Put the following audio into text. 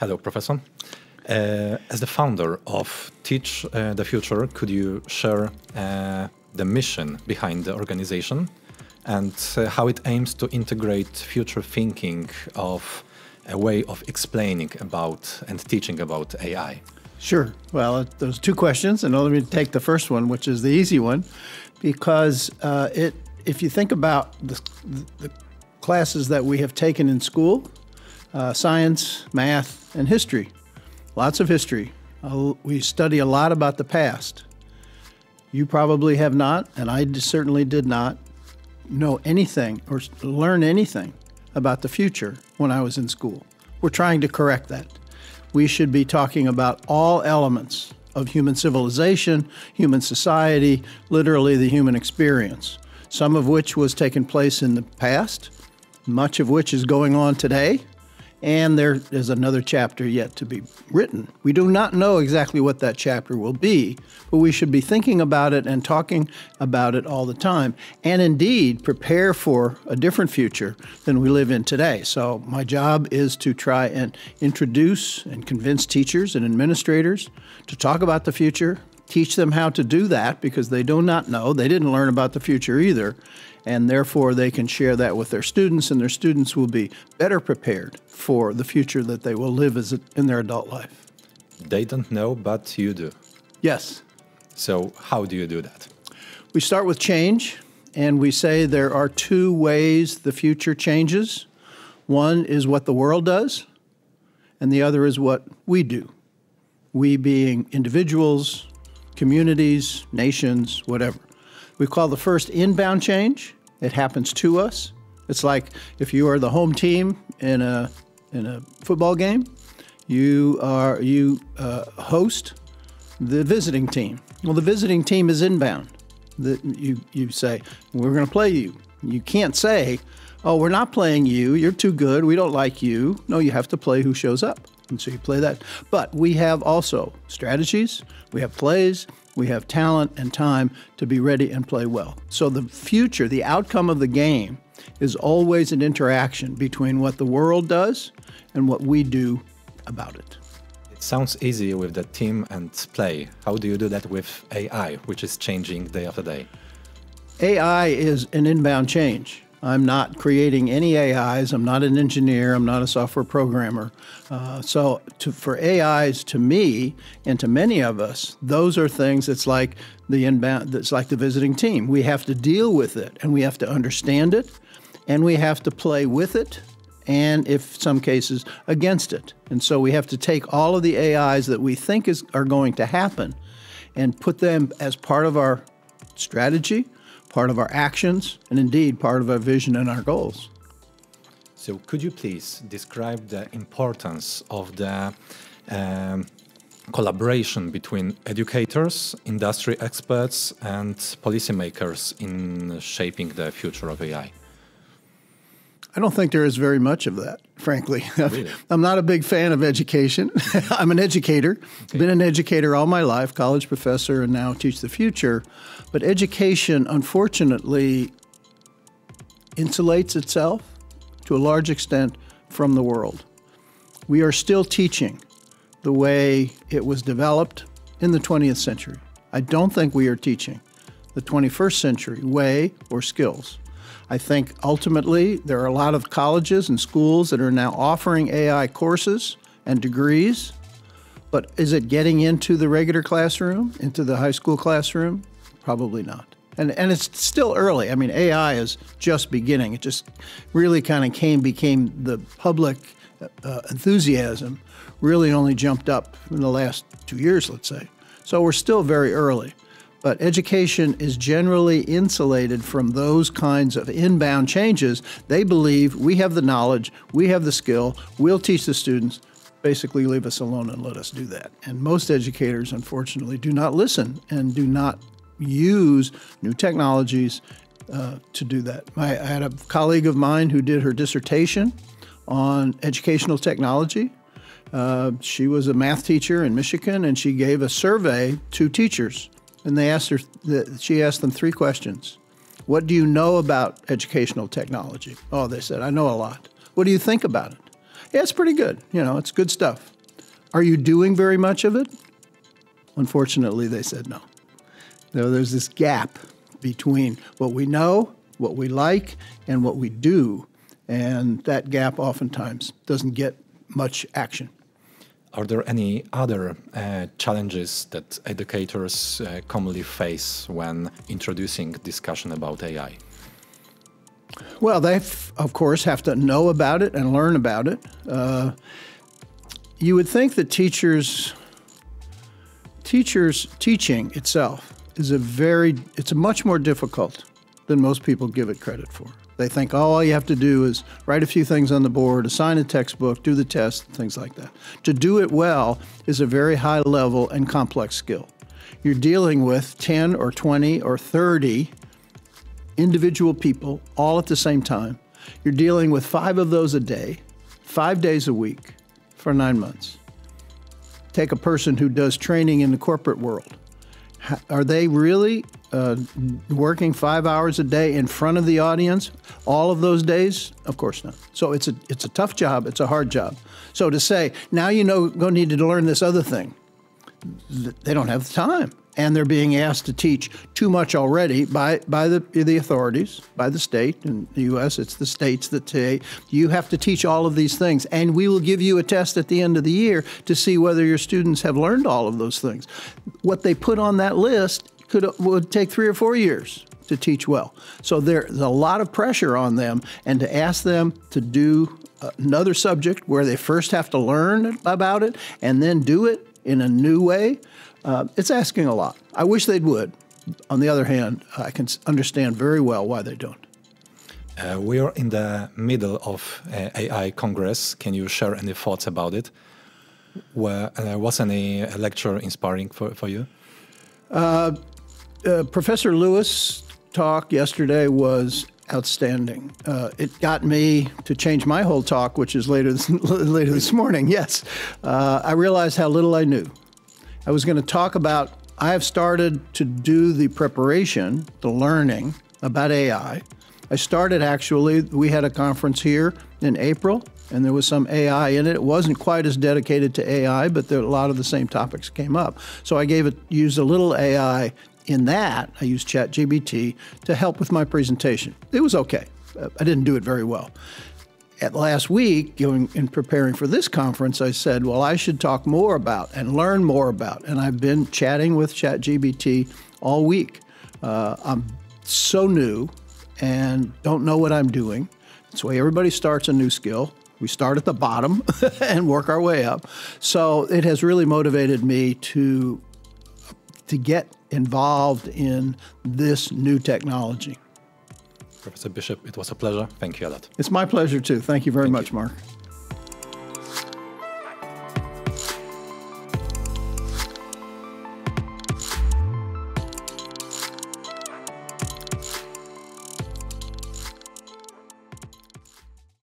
Hello, Professor. As the founder of Teach the Future, could you share the mission behind the organization and how it aims to integrate future thinking of a way of explaining about and teaching about AI? Sure. Well, those two questions, and let me take the first one, which is the easy one, because if you think about the classes that we have taken in school, science, math, and history, lots of history. We study a lot about the past. You probably have not, and I certainly did not, know anything or learn anything about the future when I was in school. We're trying to correct that. We should be talking about all elements of human civilization, human society, literally the human experience, some of which was taking place in the past, much of which is going on today, and there is another chapter yet to be written. We do not know exactly what that chapter will be, but we should be thinking about it and talking about it all the time, and indeed prepare for a different future than we live in today. So my job is to try and introduce and convince teachers and administrators to talk about the future, teach them how to do that because they do not know, they didn't learn about the future either, and therefore they can share that with their students, and their students will be better prepared for the future that they will live in their adult life. They don't know, but you do. Yes. So how do you do that? We start with change, and we say there are two ways the future changes. One is what the world does, and the other is what we do. We being individuals, communities, nations, whatever. We call the first inbound change. It happens to us. It's like if you are the home team in a football game, you host the visiting team. Well, the visiting team is inbound. You say, we're going to play you. You can't say, oh, we're not playing you. You're too good. We don't like you. No, you have to play who shows up. And so you play that. But we have also strategies. We have plays. We have talent and time to be ready and play well. So the future, the outcome of the game, is always an interaction between what the world does and what we do about it. It sounds easy with the team and play. How do you do that with AI, which is changing day after day? AI is an inbound change. I'm not creating any AIs. I'm not an engineer. I'm not a software programmer. For AIs, to me and to many of us, those are things that's like the inbound. That's like the visiting team. We have to deal with it, and we have to understand it, and we have to play with it, and if some cases against it. And so we have to take all of the AIs that we think are going to happen, and put them as part of our strategy, part of our actions, and indeed part of our vision and our goals. So could you please describe the importance of the collaboration between educators, industry experts, and policymakers in shaping the future of AI? I don't think there is very much of that, frankly. Really? I'm not a big fan of education. I'm an educator. Okay. Been an educator all my life, college professor, and now teach the future. But education, unfortunately, insulates itself to a large extent from the world. We are still teaching the way it was developed in the 20th century. I don't think we are teaching the 21st century way or skills. I think ultimately there are a lot of colleges and schools that are now offering AI courses and degrees, but is it getting into the regular classroom, into the high school classroom? Probably not. And it's still early. I mean, AI is just beginning. It just really kind of became the public enthusiasm really only jumped up in the last 2 years, let's say. So we're still very early. But education is generally insulated from those kinds of inbound changes. They believe we have the knowledge, we have the skill, we'll teach the students, basically leave us alone and let us do that. And most educators, unfortunately, do not listen and do not use new technologies to do that. I had a colleague of mine who did her dissertation on educational technology. She was a math teacher in Michigan, and she gave a survey to teachers. And she asked them 3 questions. What do you know about educational technology? Oh, they said, I know a lot. What do you think about it? Yeah, it's pretty good. You know, it's good stuff. Are you doing very much of it? Unfortunately, they said no. There's this gap between what we know, what we like, and what we do. And that gap oftentimes doesn't get much action. Are there any other challenges that educators commonly face when introducing discussion about AI? Well, they, of course, have to know about it and learn about it. You would think that teachers teaching itself is it's much more difficult than most people give it credit for. They think, oh, all you have to do is write a few things on the board, assign a textbook, do the test, things like that. To do it well is a very high level and complex skill. You're dealing with 10 or 20 or 30 individual people all at the same time. You're dealing with 5 of those a day, 5 days a week for 9 months. Take a person who does training in the corporate world. Are they really working 5 hours a day in front of the audience all of those days? Of course not. So it's a tough job. It's a hard job. So to say, now you know, go need to learn this other thing, they don't have the time. And they're being asked to teach too much already by the authorities, by the state. In the U.S., it's the states that say, you have to teach all of these things, and we will give you a test at the end of the year to see whether your students have learned all of those things. What they put on that list would take 3 or 4 years to teach well. So there's a lot of pressure on them, and to ask them to do another subject where they first have to learn about it and then do it in a new way, it's asking a lot. I wish they would. On the other hand, I can understand very well why they don't. We are in the middle of AI Congress. Can you share any thoughts about it? Was any lecture inspiring for you? Professor Lewis' talk yesterday was outstanding. It got me to change my whole talk, which is later this morning. Yes, I realized how little I knew. I was going to talk about, I have started to do the preparation, the learning about AI. I started actually, we had a conference here in April, and there was some AI in it. It wasn't quite as dedicated to AI, but a lot of the same topics came up. So I used a little AI in that. I used ChatGPT to help with my presentation. It was okay. I didn't do it very well. Last week, in preparing for this conference, I said, well, I should talk more about and learn more about. And I've been chatting with ChatGPT all week. I'm so new and don't know what I'm doing. That's the way everybody starts a new skill. We start at the bottom and work our way up. So it has really motivated me to get involved in this new technology. Professor Bishop, it was a pleasure. Thank you a lot. It's my pleasure too. Thank you very much, Mark.